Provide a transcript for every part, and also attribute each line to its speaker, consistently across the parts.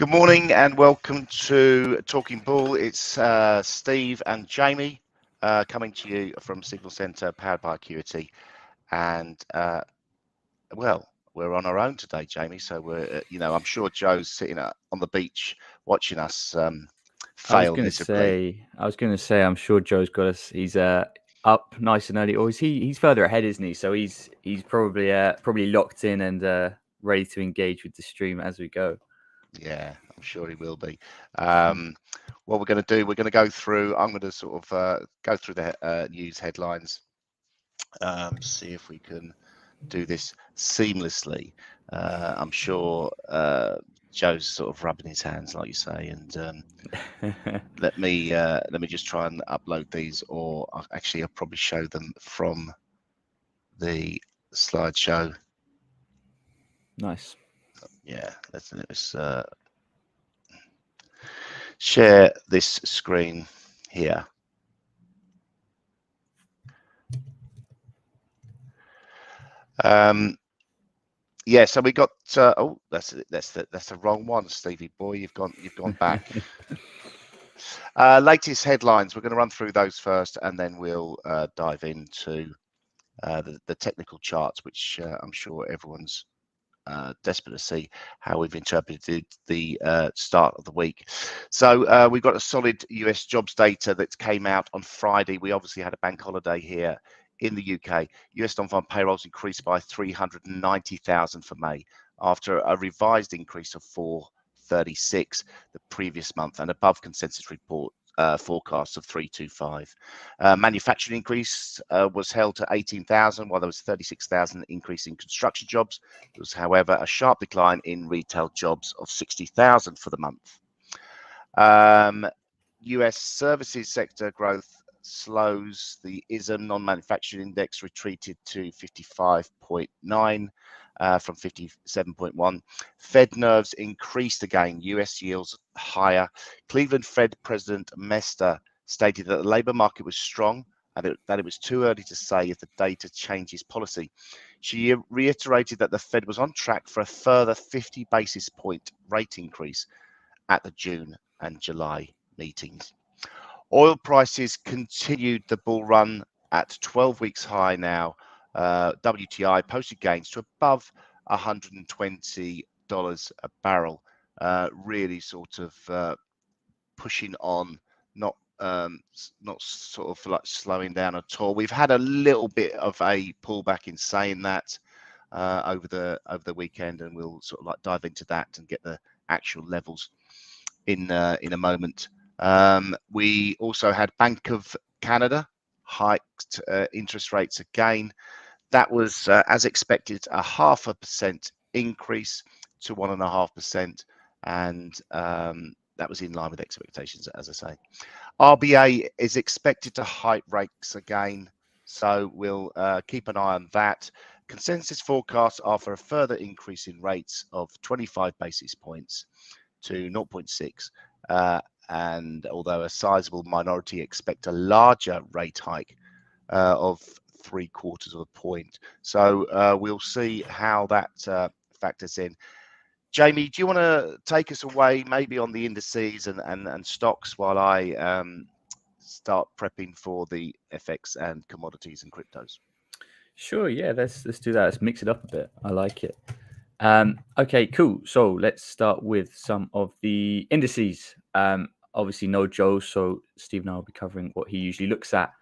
Speaker 1: Good morning and welcome to Talking Bull. It's Steve and Jamie coming to you from Signal Centre, powered by Acuity. And well, we're on our own today, Jamie. So we're, I'm sure Joe's sitting on the beach watching us fail miserably.
Speaker 2: I was going to say, I'm sure Joe's got us. He's up nice and early. Or is he's further ahead, isn't he? So he's probably locked in and ready to engage with the stream as we go.
Speaker 1: Yeah, I'm sure he will be. What we're going to do, we're going to go through. I'm going to sort of go through the news headlines. See if we can do this seamlessly. I'm sure Joe's sort of rubbing his hands, like you say, and let me just try and upload these, or actually I'll probably show them from the slideshow.
Speaker 2: Nice.
Speaker 1: Yeah, let's share this screen here. Yeah, so we got oh, that's the wrong one, Stevie boy. You've gone back. Latest headlines. We're going to run through those first, and then we'll dive into the technical charts, which I'm sure everyone's desperate to see how we've interpreted the start of the week. So we've got a solid US jobs data that came out on Friday. We obviously had a bank holiday here in the UK. US non-farm payrolls increased by 390,000 for May after a revised increase of 436 the previous month and above consensus report forecasts of 325. Manufacturing increase was held to 18,000, while there was 36,000 increase in construction jobs. There was, however, a sharp decline in retail jobs of 60,000 for the month. US services sector growth slows. The ISM non-manufacturing index retreated to 55.9 from 57.1. Fed nerves increased again. US yields higher. Cleveland Fed President Mester stated that the labor market was strong and that it was too early to say if the data changes policy. She reiterated that the Fed was on track for a further 50 basis point rate increase at the June and July meetings. Oil prices continued the bull run at 12 weeks high now. WTI posted gains to above $120 a barrel, really sort of pushing on, not sort of like slowing down at all. We've had a little bit of a pullback in saying that over the weekend, and we'll sort of like dive into that and get the actual levels in a moment. We also had Bank of Canada hiked interest rates again. That was, as expected, a 0.5% increase to 1.5%, and that was in line with expectations, as I say. RBA is expected to hike rates again, so we'll keep an eye on that. Consensus forecasts are for a further increase in rates of 25 basis points to 0.6, and although a sizable minority expect a larger rate hike of 0.75 of a point. So we'll see how that factors in. Jamie, do you want to take us away maybe on the indices and stocks while I start prepping for the FX and commodities and cryptos?
Speaker 2: Sure, yeah, let's do that. Let's mix it up a bit. I like it. Okay, cool. So let's start with some of the indices. Obviously, no Joe, so Steve and I will be covering what he usually looks at.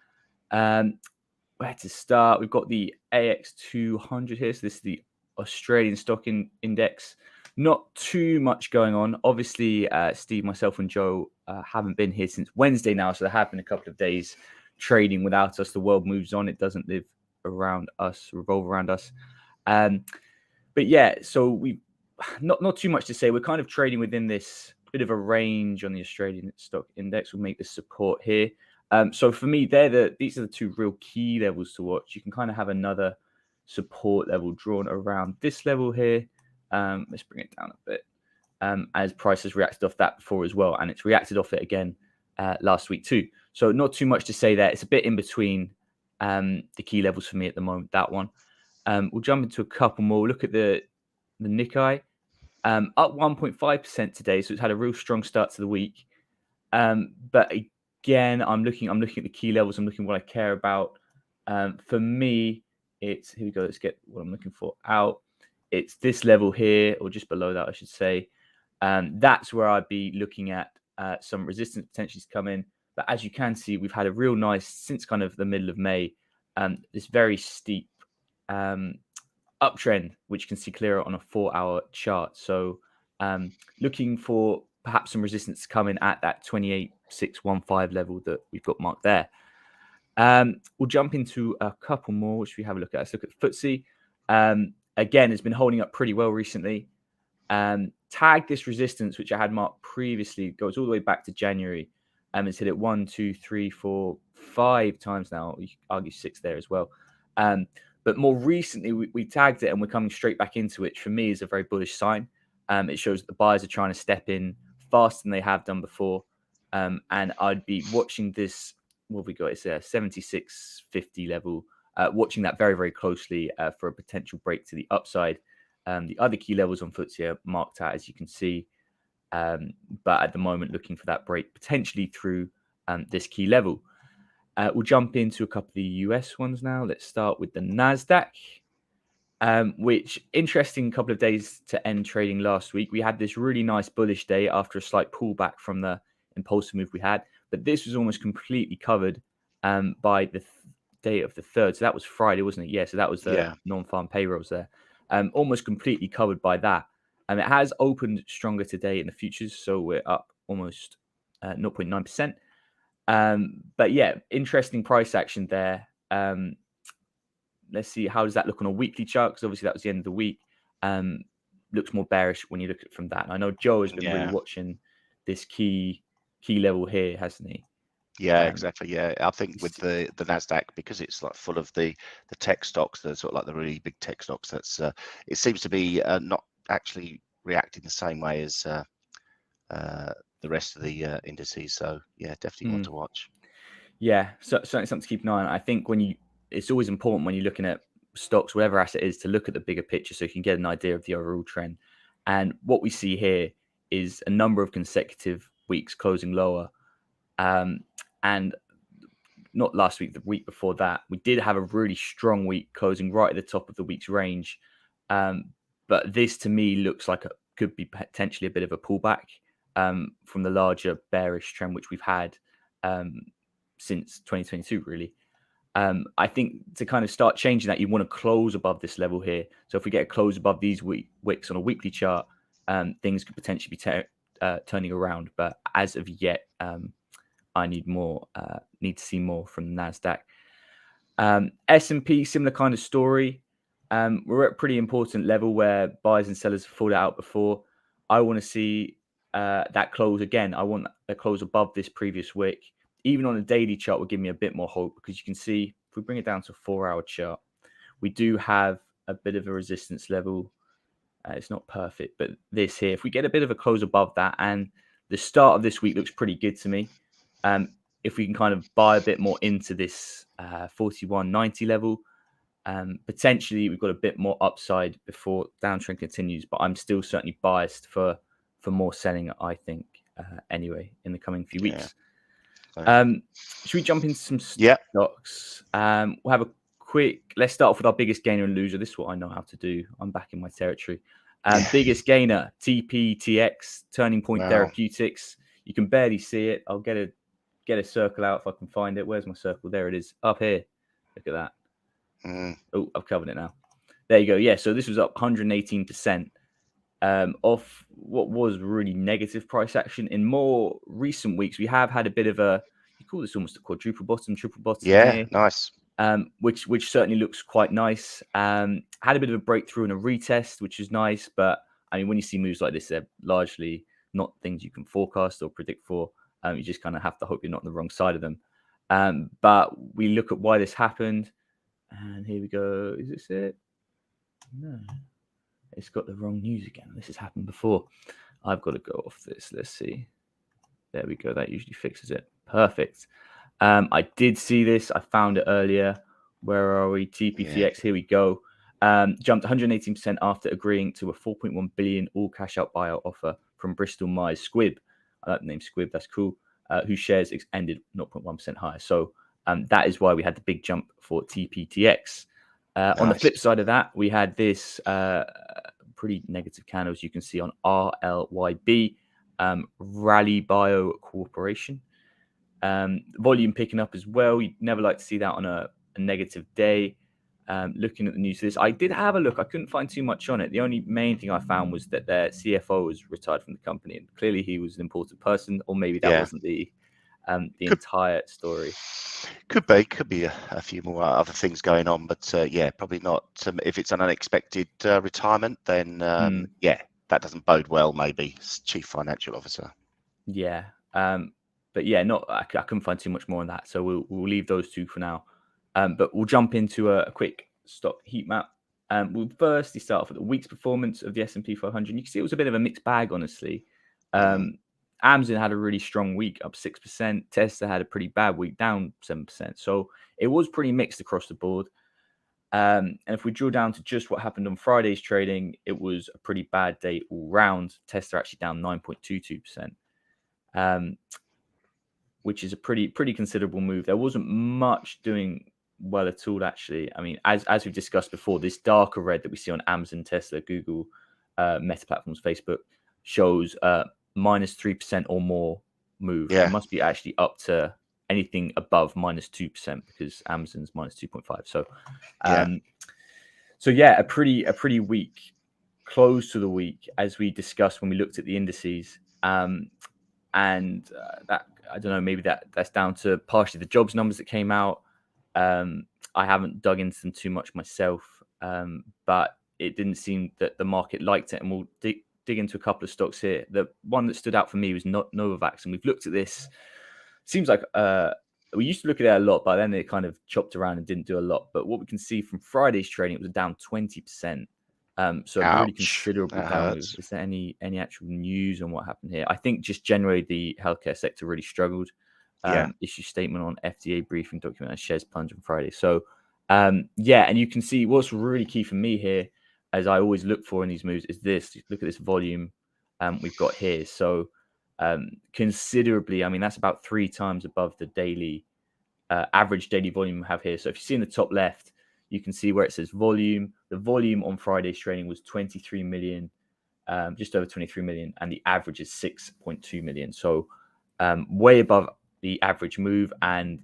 Speaker 2: Where to start? We've got the AX200 here. So this is the Australian stock index. Not too much going on. Obviously, Steve, myself, and Joe haven't been here since Wednesday now, so there have been a couple of days trading without us. The world moves on; it doesn't live around us, revolve around us. But yeah, so we not too much to say. We're kind of trading within this bit of a range on the Australian stock index. We'll make the support here. So for me, these are the two real key levels to watch. You can kind of have another support level drawn around this level here. Let's bring it down a bit, as prices reacted off that before as well, and it's reacted off it again last week too. So not too much to say there. It's a bit in between the key levels for me at the moment, that one. We'll jump into a couple more. Look at the Nikkei. up 1.5% today, so it's had a real strong start to the week. But again, I'm looking at the key levels. I'm looking at what I care about. For me, it's here we go. Let's get what I'm looking for out. It's this level here, or just below that, I should say. That's where I'd be looking at some resistance potentially to come in. But as you can see, we've had a real nice, since kind of the middle of May, this very steep uptrend, which you can see clearer on a 4-hour chart. So looking for perhaps some resistance to come in at that 28,615 level that we've got marked there. We'll jump into a couple more, which we have a look at. Let's look at FTSE. Again, it's been holding up pretty well recently. Tag this resistance, which I had marked previously, goes all the way back to January. It's hit it 1, 2, 3, 4, 5 times now. You could argue 6 there as well. But more recently, we tagged it and we're coming straight back into it, which for me is a very bullish sign. It shows that the buyers are trying to step in faster than they have done before. And I'd be watching this, what have we got? It's a 76.50 level, watching that very, very closely for a potential break to the upside. The other key levels on FTSE are marked out, as you can see. But at the moment, looking for that break potentially through this key level. We'll jump into a couple of the US ones now. Let's start with the NASDAQ, which interesting couple of days to end trading last week. We had this really nice bullish day after a slight pullback from the impulsive move we had. But this was almost completely covered by the day of the 3rd. So that was Friday, wasn't it? Yeah, so that was the non-farm payrolls there. Almost completely covered by that. It has opened stronger today in the futures, so we're up almost 0.9%. But yeah, interesting price action there. Let's see, how does that look on a weekly chart? Because obviously that was the end of the week. Looks more bearish when you look at it from that. And I know Joe has been really watching this key level here, hasn't he?
Speaker 1: Yeah, exactly. Yeah, I think with the Nasdaq, because it's like full of the tech stocks, the sort of like the really big tech stocks. That's it seems to be not actually reacting the same way as the rest of the indices. So yeah, definitely want to watch.
Speaker 2: Yeah, so certainly something to keep an eye on. I think it's always important when you're looking at stocks, whatever asset is, to look at the bigger picture so you can get an idea of the overall trend. And what we see here is a number of consecutive weeks closing lower. And not last week, the week before that, we did have a really strong week closing right at the top of the week's range. But this to me looks like it could be potentially a bit of a pullback from the larger bearish trend which we've had since 2022, really. I think to kind of start changing that, you want to close above this level here. So if we get a close above these wicks on a weekly chart, things could potentially be turning around. But as of yet, I need to see more from the NASDAQ. S&P, similar kind of story. We're at a pretty important level where buyers and sellers have fought it out before. I want to see that close again. I want a close above this previous wick. Even on a daily chart will give me a bit more hope, because you can see if we bring it down to a 4-hour chart, we do have a bit of a resistance level. It's not perfect, but this here, if we get a bit of a close above that, and the start of this week looks pretty good to me. If we can kind of buy a bit more into this 41.90 level, potentially we've got a bit more upside before downtrend continues. But I'm still certainly biased for more selling, I think, anyway, in the coming few weeks. Should we jump into some stocks? We'll have a quick. Let's start off with our biggest gainer and loser. This is what I know how to do. I'm back in my territory. Biggest gainer, TPTX, Turning Point Therapeutics. You can barely see it. I'll get a circle out if I can find it. Where's my circle? There it is, up here. Look at that. Oh, I've covered it now. There you go. Yeah, so this was up 118% off what was really negative price action. In more recent weeks, we have had a bit of a, you call this almost a quadruple bottom, triple bottom.
Speaker 1: Yeah,
Speaker 2: here,
Speaker 1: nice.
Speaker 2: Which certainly looks quite nice. Had a bit of a breakthrough and a retest, which is nice. But I mean, when you see moves like this, they're largely not things you can forecast or predict for. You just kind of have to hope you're not on the wrong side of them. But we look at why this happened. And here we go. Is this it? No. It's got the wrong news again. This has happened before. I've got to go off this. Let's see. There we go. That usually fixes it. Perfect. I did see this. I found it earlier. Where are we? TPTX. Here we go. jumped 118% after agreeing to a 4.1 billion all-cash out buyout offer from Bristol Myers Squibb. I like the name Squibb, that's cool. Whose shares ended 0.1% higher. So that is why we had the big jump for TPTX. Nice. On the flip side of that, we had this pretty negative candles you can see on RLYB, Rally Bio Corporation. Volume picking up as well. You'd never like to see that on a negative day. Looking at the news for this, I did have a look. I couldn't find too much on it. The only main thing I found was that their CFO was retired from the company, and clearly he was an important person, or maybe that wasn't the entire story.
Speaker 1: Could be a few more other things going on, but yeah, probably not. If it's an unexpected retirement, then yeah, that doesn't bode well. Maybe Chief Financial Officer.
Speaker 2: Yeah, but yeah, I couldn't find too much more on that, so we'll leave those two for now. But we'll jump into a quick stock heat map. We'll firstly start off with the week's performance of the S&P 500. You can see it was a bit of a mixed bag, honestly. Amazon had a really strong week, up 6%. Tesla had a pretty bad week, down 7%. So it was pretty mixed across the board. And if we drill down to just what happened on Friday's trading, it was a pretty bad day all round. Tesla actually down 9.22%, which is a pretty considerable move. There wasn't much doing well at all, actually. I mean, as we've discussed before, this darker red that we see on Amazon, Tesla, Google, Meta Platforms, Facebook shows minus 3% or more move. It must be actually up to anything above minus 2% because Amazon's minus 2.5. So, so yeah, a pretty weak close to the week, as we discussed when we looked at the indices. And that, I don't know, maybe that's down to partially the jobs numbers that came out. I haven't dug into them too much myself, but it didn't seem that the market liked it. And we'll dig into a couple of stocks here. The one that stood out for me was Novavax, and we've looked at this. Seems like we used to look at it a lot, but then it kind of chopped around and didn't do a lot. But what we can see from Friday's trading, it was down 20%. So a really considerable down move. Is there any actual news on what happened here? I think just generally the healthcare sector really struggled. Issue statement on FDA briefing document and shares plunge on Friday. So yeah, and you can see what's really key for me here, as I always look for in these moves, is this. Look at this volume we've got here. So considerably, I mean, that's about 3 times above the daily average daily volume we have here. So if you see in the top left, you can see where it says volume. The volume on Friday's trading was 23 million, just over 23 million, and the average is 6.2 million. So way above the average move, and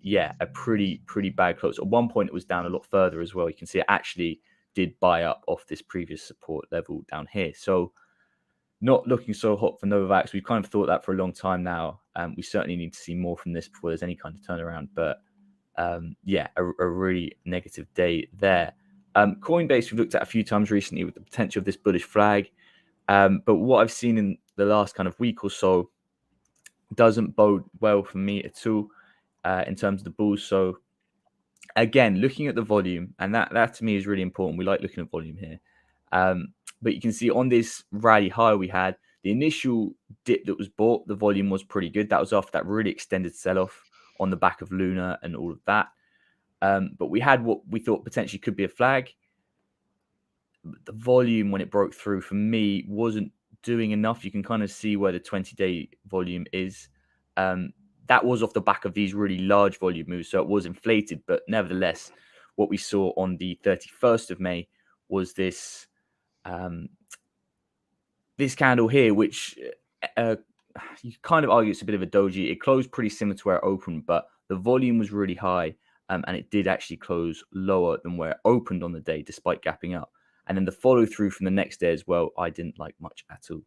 Speaker 2: yeah, a pretty bad close. At one point, it was down a lot further as well. You can see it actually did buy up off this previous support level down here. So not looking so hot for Novavax. We've kind of thought that for a long time now. We certainly need to see more from this before there's any kind of turnaround. But yeah, a really negative day there. Coinbase, we've looked at a few times recently with the potential of this bullish flag. But what I've seen in the last kind of week or so doesn't bode well for me at all in terms of the bulls. So again, looking at the volume, and that to me is really important. We like looking at volume here. But you can see on this rally high we had, the initial dip that was bought, the volume was pretty good. That was after that really extended sell-off on the back of Luna and all of that. But we had what we thought potentially could be a flag. The volume, when it broke through, for me, wasn't doing enough. You can kind of see where the 20-day volume is. That was off the back of these really large volume moves, so it was inflated. But nevertheless, what we saw on the 31st of May was this this candle here, which you kind of argue it's a bit of a doji. It closed pretty similar to where it opened, but the volume was really high, and it did actually close lower than where it opened on the day, despite gapping up. And then the follow through from the next day as well, I didn't like much at all.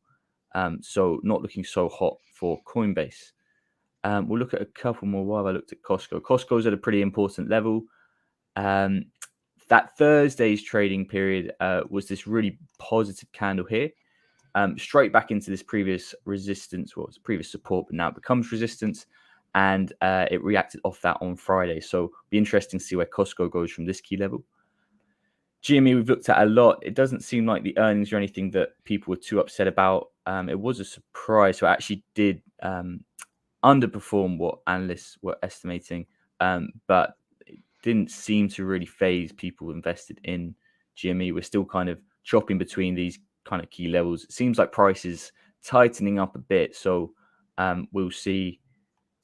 Speaker 2: So not looking so hot for Coinbase. We'll look at a couple more while I looked at Costco. Costco's at a pretty important level. That Thursday's trading period was this really positive candle here. Straight back into this previous resistance, well, it's previous support, but now it becomes resistance. And it reacted off that on Friday. So be interesting to see where Costco goes from this key level. GME, we've looked at a lot. It doesn't seem like the earnings are anything that people were too upset about. It was a surprise. So it actually did underperform what analysts were estimating. But it didn't seem to really phase people invested in Jimmy. We're still kind of chopping between these kind of key levels. It seems like price is tightening up a bit, so we'll see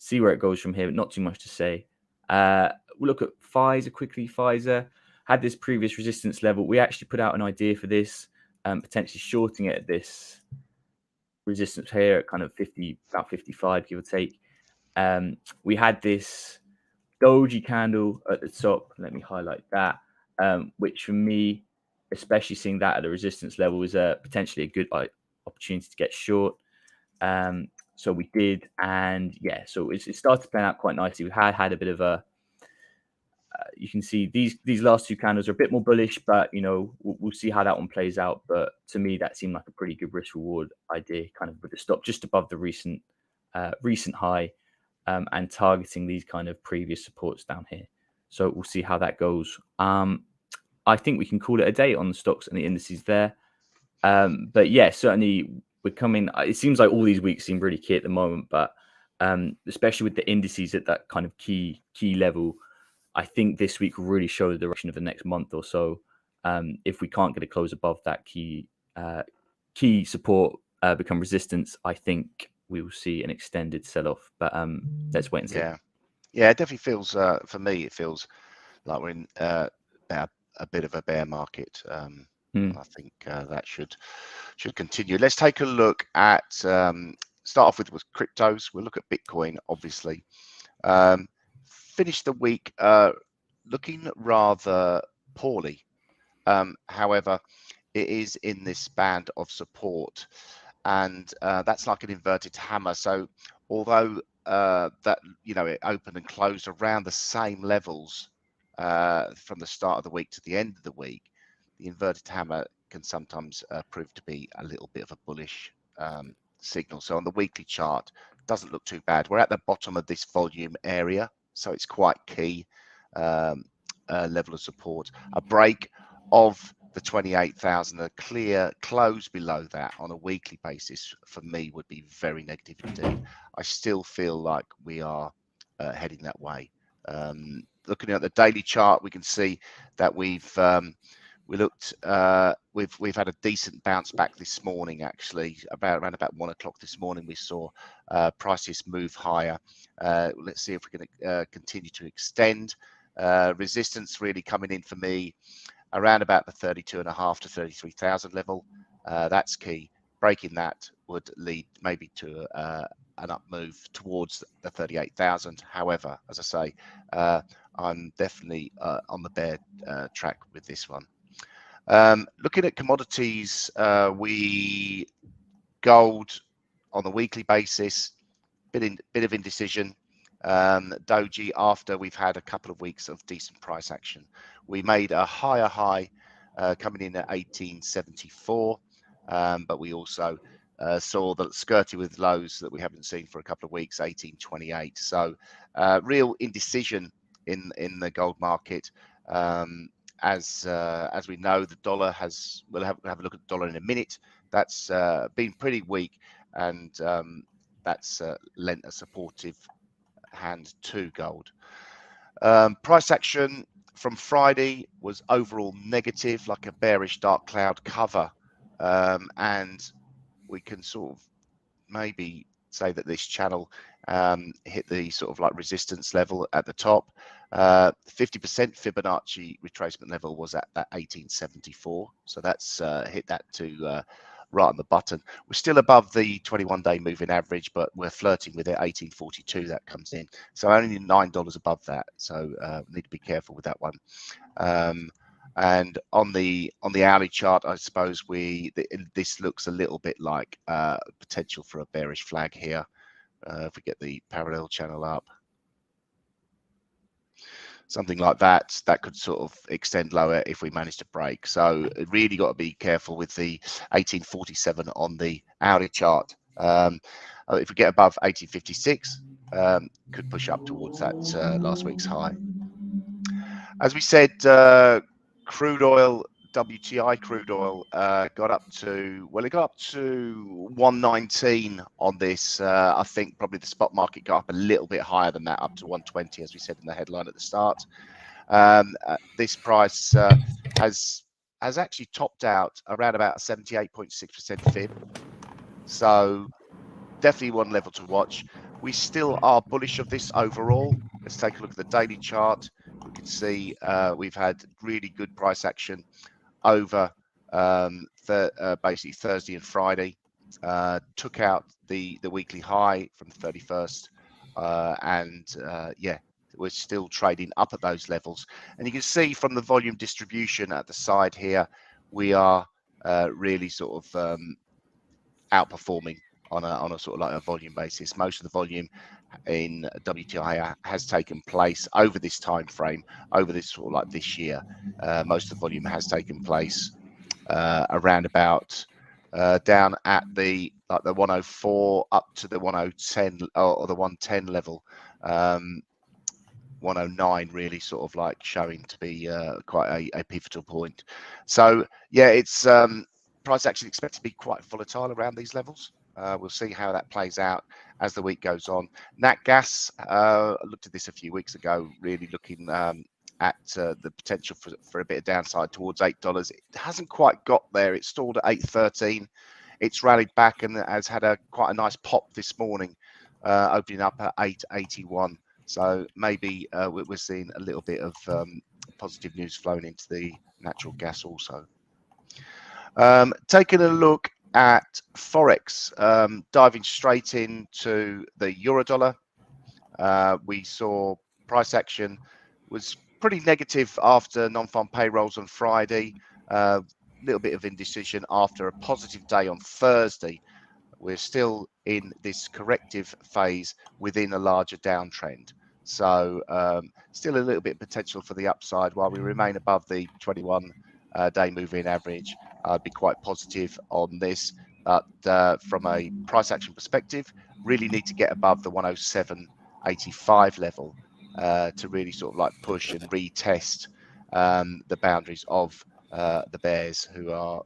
Speaker 2: where it goes from here. But not too much to say. We'll look at Pfizer quickly. Pfizer had this previous resistance level. We actually put out an idea for this, potentially shorting it at this resistance here at kind of 50, about 55, give or take. We had this doji candle at the top. Let me highlight that, which for me, especially seeing that at the resistance level, is potentially a good opportunity to get short. So we did, and yeah, so it started to pan out quite nicely. We had a bit of a, you can see these last two candles are a bit more bullish, but we'll see how that one plays out. But to me, that seemed like a pretty good risk reward idea, kind of with the stop just above the recent high, and targeting these kind of previous supports down here. So we'll see how that goes. I think we can call it a day on the stocks and the indices there. But yeah, certainly we're coming. It seems like all these weeks seem really key at the moment, but especially with the indices at that kind of key level, I think this week will really show the direction of the next month or so. If we can't get a close above that key support, become resistance, I think we will see an extended sell-off. But let's wait and see.
Speaker 1: Yeah, it definitely feels, for me, it feels like we're in a bit of a bear market. I think that should continue. Let's take a look at, start off with cryptos. We'll look at Bitcoin, obviously. Finished the week looking rather poorly. However, it is in this band of support, and that's like an inverted hammer. So although that it opened and closed around the same levels from the start of the week to the end of the week, the inverted hammer can sometimes prove to be a little bit of a bullish signal. So on the weekly chart, doesn't look too bad. We're at the bottom of this volume area, so it's quite key level of support. A break of the 28,000, a clear close below that on a weekly basis for me would be very negative indeed. I still feel like we are heading that way. Looking at the daily chart, we can see that we've had a decent bounce back this morning. Actually, around about 1 o'clock this morning, we saw prices move higher. Let's see if we can continue to extend. Resistance really coming in for me around about the 32.5 to 33,000 level. That's key. Breaking that would lead maybe to an up move towards the 38,000. However, as I say, I'm definitely on the bear track with this one. Looking at commodities, gold on the weekly basis, bit of indecision. Doji, after we've had a couple of weeks of decent price action, we made a higher high coming in at 1874, but we also saw that skirted with lows that we haven't seen for a couple of weeks, 1828. So real indecision in the gold market. As we know, the dollar we'll have a look at the dollar in a minute. That's been pretty weak, and that's lent a supportive hand to gold. Price action from Friday was overall negative, like a bearish dark cloud cover, and we can sort of maybe say that this channel hit the sort of like resistance level at the top. 50% Fibonacci retracement level was at that 1874, so that's hit that to right on the button. We're still above the 21-day moving average, but we're flirting with it. 1842 that comes in, so only $9 above that, so need to be careful with that one. And on the hourly chart, I suppose this looks a little bit like potential for a bearish flag here. If we get the parallel channel up, something like that could sort of extend lower if we manage to break. So really got to be careful with the 1847 on the hourly chart. If we get above 1856, could push up towards that last week's high. As we said, crude oil, WTI crude oil got up to 119 on this. I think probably the spot market got up a little bit higher than that, up to 120, as we said in the headline at the start. This price has has actually topped out around about 78.6% fib. So definitely one level to watch. We still are bullish of this overall. Let's take a look at the daily chart. We can see we've had really good price action over basically Thursday and Friday. Took out the weekly high from the 31st, yeah, we're still trading up at those levels. And you can see from the volume distribution at the side here, we are really sort of outperforming on a sort of like a volume basis. Most of the volume in WTI has taken place over this time frame, over this sort of like this year. Most of the volume has taken place around about down at the 104 up to the 110 or the 110 level. 109 really sort of like showing to be quite a pivotal point. So yeah, it's price action expected to be quite volatile around these levels. We'll see how that plays out as the week goes on. Nat gas, I looked at this a few weeks ago, really looking at the potential for a bit of downside towards $8. It hasn't quite got there. It's stalled at 8.13. It's rallied back and has had quite a nice pop this morning, opening up at 8.81. So maybe we're seeing a little bit of positive news flowing into the natural gas also. Taking a look at Forex, diving straight into the euro dollar. We saw price action was pretty negative after non-farm payrolls on Friday. A little bit of indecision after a positive day on Thursday. We're still in this corrective phase within a larger downtrend. So still a little bit of potential for the upside while we remain above the 21-day moving average. I'd be quite positive on this, but from a price action perspective, really need to get above the 107.85 level to really sort of like push and retest the boundaries of the bears who are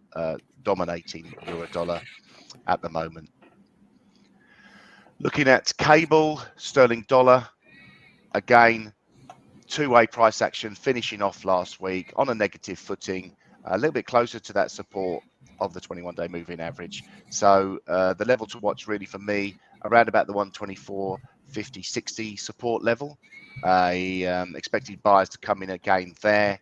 Speaker 1: dominating euro dollar at the moment. Looking at cable, sterling dollar, again, two-way price action finishing off last week on a negative footing, a little bit closer to that support of the 21-day moving average. So the level to watch really for me around about the 124.50-60 support level. Expected buyers to come in again there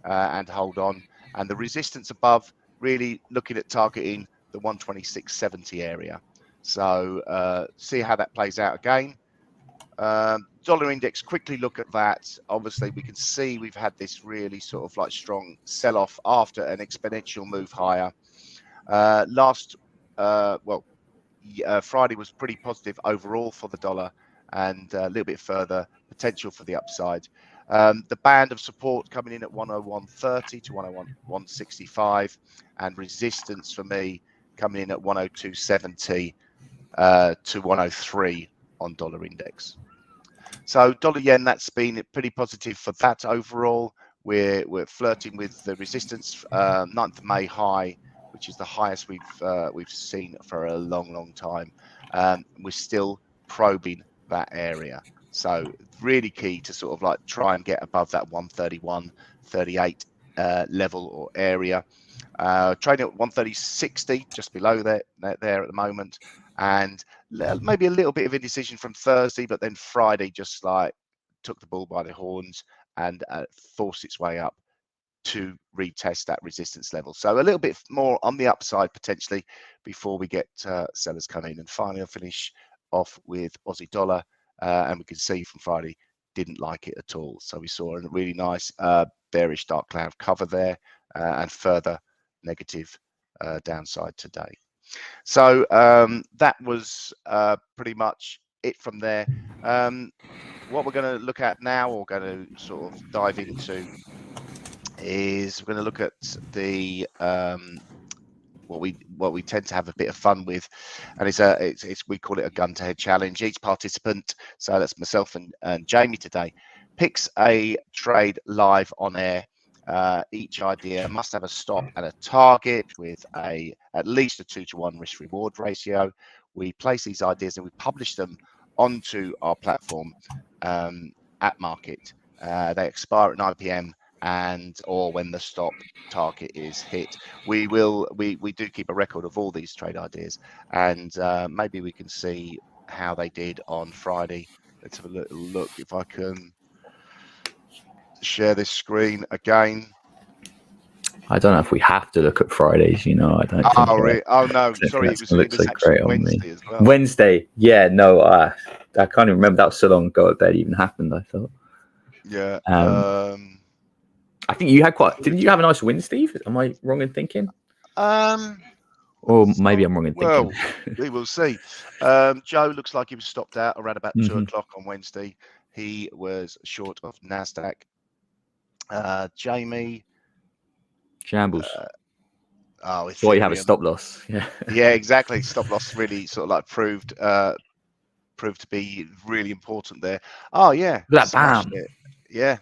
Speaker 1: and hold on. And the resistance above, really looking at targeting the 126.70 area. So see how that plays out again. Dollar index, quickly look at that. Obviously, we can see we've had this really sort of like strong sell-off after an exponential move higher. Friday was pretty positive overall for the dollar, and a little bit further potential for the upside. The band of support coming in at 101.30 to 101.165, and resistance for me coming in at 102.70 to 103 on dollar index. So dollar yen, that's been pretty positive for that overall. We're flirting with the resistance 9th of May high, which is the highest we've seen for a long time. We're still probing that area. So really key to sort of like try and get above that 131.38 level or area. Trading at 130.60, just below there at the moment. And maybe a little bit of indecision from Thursday, but then Friday just like took the bull by the horns and forced its way up to retest that resistance level. So a little bit more on the upside potentially before we get sellers coming in. And finally, I'll finish off with Aussie dollar, and we can see from Friday didn't like it at all. So we saw a really nice bearish dark cloud cover there, and further negative downside today. So that was pretty much it from there. What we're going to look at now, or going to sort of dive into, is we're going to look at the what we tend to have a bit of fun with, and it's we call it a gun to head challenge. Each participant, so that's myself and Jamie today, picks a trade live on air. Each idea must have a stop and a target with at least a 2-to-1 risk reward ratio. We place these ideas and we publish them onto our platform at market. They expire at 9 p.m. or when the stop target is hit. We do keep a record of all these trade ideas, and maybe we can see how they did on Friday. Let's have a little look if I can share this screen again.
Speaker 2: I don't know if we have to look at Fridays, I don't think.
Speaker 1: Oh no, sorry, it was actually Wednesday as well.
Speaker 2: Wednesday, yeah, no, I can't even remember. That was so long ago that even happened, I thought.
Speaker 1: Yeah.
Speaker 2: I think you had didn't you have a nice win, Steve? Am I wrong in thinking? Or maybe I'm wrong in thinking.
Speaker 1: Well, we will see. Joe looks like he was stopped out around about 2 o'clock on Wednesday. He was short of NASDAQ. Jamie.
Speaker 2: Shambles.
Speaker 1: That's
Speaker 2: why you have a stop loss. Yeah.
Speaker 1: Yeah, exactly. Stop loss really sort of like proved to be really important there. Oh yeah.
Speaker 2: That bam.
Speaker 1: Yeah.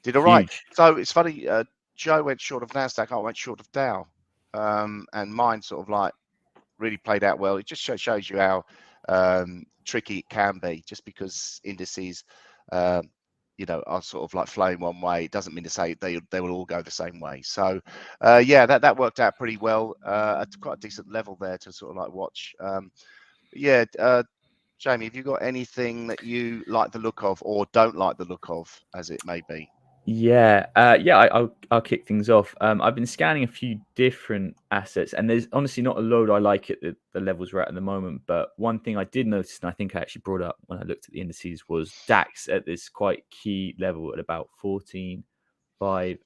Speaker 1: Did all right.
Speaker 2: Huge.
Speaker 1: So it's funny, Joe went short of NASDAQ, I went short of Dow. And mine sort of like really played out well. It just shows you how tricky it can be, just because indices are sort of like flowing one way. It doesn't mean to say they will all go the same way. So yeah, that worked out pretty well at quite a decent level there to sort of like watch. Jamie, have you got anything that you like the look of or don't like the look of, as it may be?
Speaker 2: Yeah, I'll kick things off. I've been scanning a few different assets, and there's honestly not a load I like at the levels we're at the moment. But one thing I did notice, and I think I actually brought up when I looked at the indices, was DAX at this quite key level at about 14,500.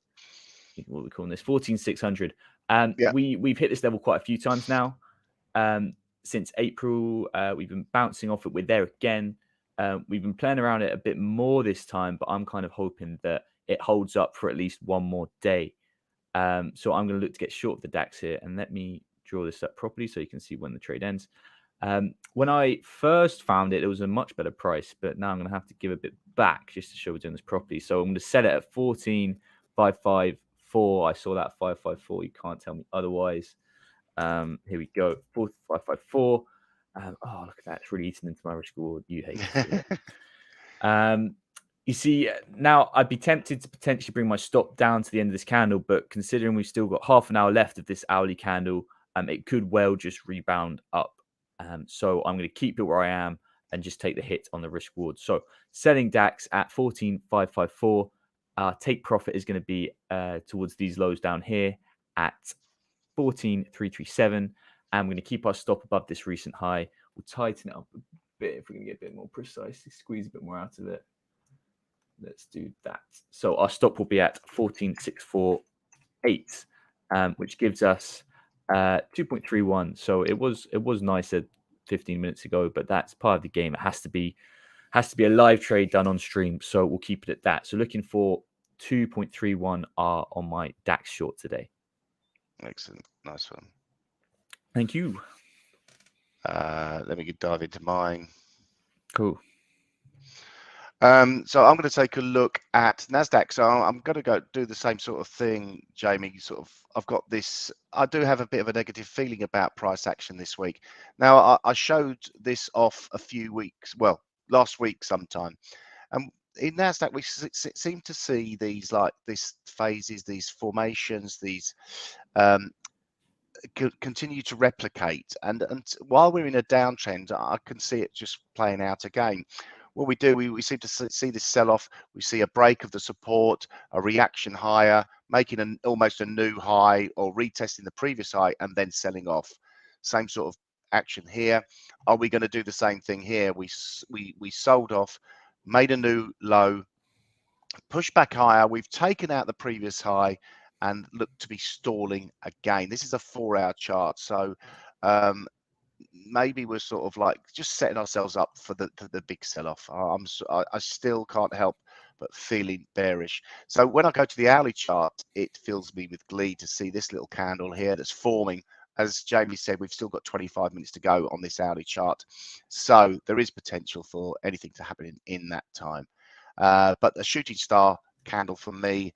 Speaker 2: What are we calling this? 14,600. We've hit this level quite a few times now. Since April, we've been bouncing off it. We're there again. We've been playing around it a bit more this time, but I'm kind of hoping that it holds up for at least one more day. So I'm going to look to get short of the DAX here, and let me draw this up properly so you can see when the trade ends. When I first found it, it was a much better price, but now I'm going to have to give a bit back just to show we're doing this properly. So I'm going to set it at 14,554. I saw that 554. You can't tell me otherwise. Here we go. 4,554. Oh, look at that. It's really eating into my risk reward. You hate it. You see, now I'd be tempted to potentially bring my stop down to the end of this candle, but considering we've still got half an hour left of this hourly candle, it could well just rebound up. So I'm going to keep it where I am and just take the hit on the risk reward. So selling DAX at 14,554. Take profit is going to be towards these lows down here at 14,337. And we're going to keep our stop above this recent high. We'll tighten it up a bit if we're going to get a bit more precise, squeeze a bit more out of it. Let's do that. So our stop will be at 14,648, which gives us 2.31. So it was nicer 15 minutes ago, but that's part of the game. It has to be a live trade done on stream. So we'll keep it at that. So looking for 2.31 R on my DAX short today.
Speaker 1: Excellent. Nice one.
Speaker 2: Thank you.
Speaker 1: Let me dive into mine.
Speaker 2: Cool.
Speaker 1: So I'm going to take a look at NASDAQ. So I'm going to go do the same sort of thing, Jamie. I've got this. I do have a bit of a negative feeling about price action this week. Now, I showed this off a few weeks, well, last week sometime. And in NASDAQ, we seem to see these phases, these formations, these continue to replicate. And while we're in a downtrend, I can see it just playing out again. What we do, we seem to see this sell-off. We see a break of the support, a reaction higher, making almost a new high or retesting the previous high and then selling off. Same sort of action here. Are we going to do the same thing here? We sold off, made a new low, pushed back higher. We've taken out the previous high and look to be stalling again. This is a 4-hour chart. So maybe we're sort of like just setting ourselves up for the big sell-off. I still can't help but feeling bearish. So when I go to the hourly chart, it fills me with glee to see this little candle here that's forming. As Jamie said, we've still got 25 minutes to go on this hourly chart. So there is potential for anything to happen in that time. But a shooting star candle for me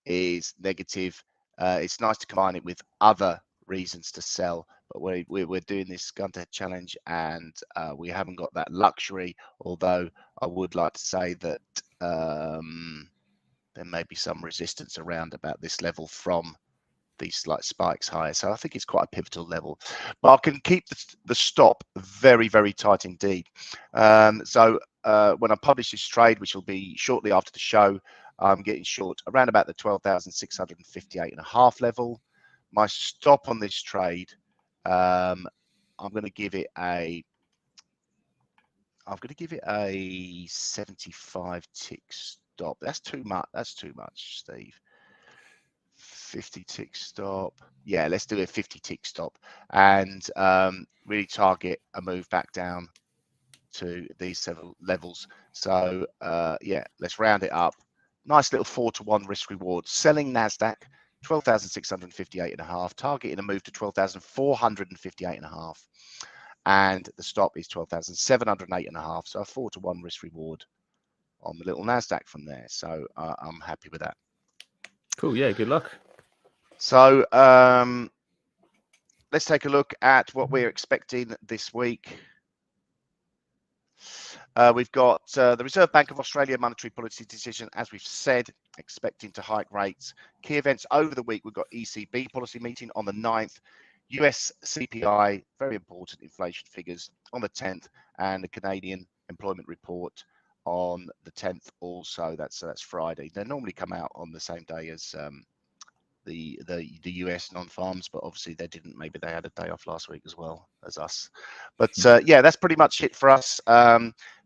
Speaker 1: is negative. It's nice to combine it with other reasons to sell, but we're doing this Gunter challenge, and we haven't got that luxury. Although I would like to say that there there may be some resistance around about this level from these slight spikes higher. So I think it's quite a pivotal level. But I can keep the stop very, very tight indeed. So when I publish this trade, which will be shortly after the show, I'm getting short around about the 12,658.5 level. My stop on this trade, I'm going to give it a 75 tick stop. That's too much. That's too much, Steve. 50 tick stop. Yeah, let's do a 50 tick stop and really target a move back down to these several levels. So yeah, let's round it up. Nice little 4-to-1 risk reward. Selling Nasdaq 12,658.5, targeting a move to 12,458.5, and the stop is 12,708.5. So a 4-to-1 risk reward on the little Nasdaq from there. So I'm happy with that.
Speaker 2: Cool. Yeah. Good luck.
Speaker 1: So let's take a look at what we're expecting this week. We've got the Reserve Bank of Australia monetary policy decision, as we've said, expecting to hike rates. Key events over the week, we've got ECB policy meeting on the 9th, US CPI, very important inflation figures, on the 10th, and the Canadian employment report on the 10th also. That's Friday. They normally come out on the same day as the US non-farms, but obviously they didn't. Maybe they had a day off last week as well as us. But yeah, that's pretty much it for us.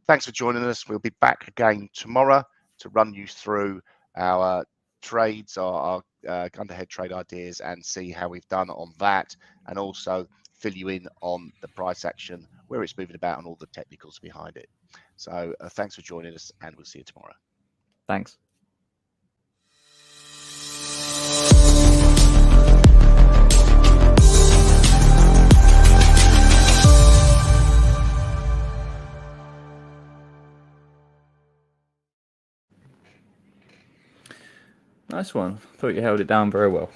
Speaker 1: Thanks for joining us. We'll be back again tomorrow to run you through our trades, our underhead trade ideas, and see how we've done on that, and also fill you in on the price action, where it's moving about, and all the technicals behind it. So thanks for joining us, and we'll see you tomorrow.
Speaker 2: Thanks. Nice one. Thought you held it down very well.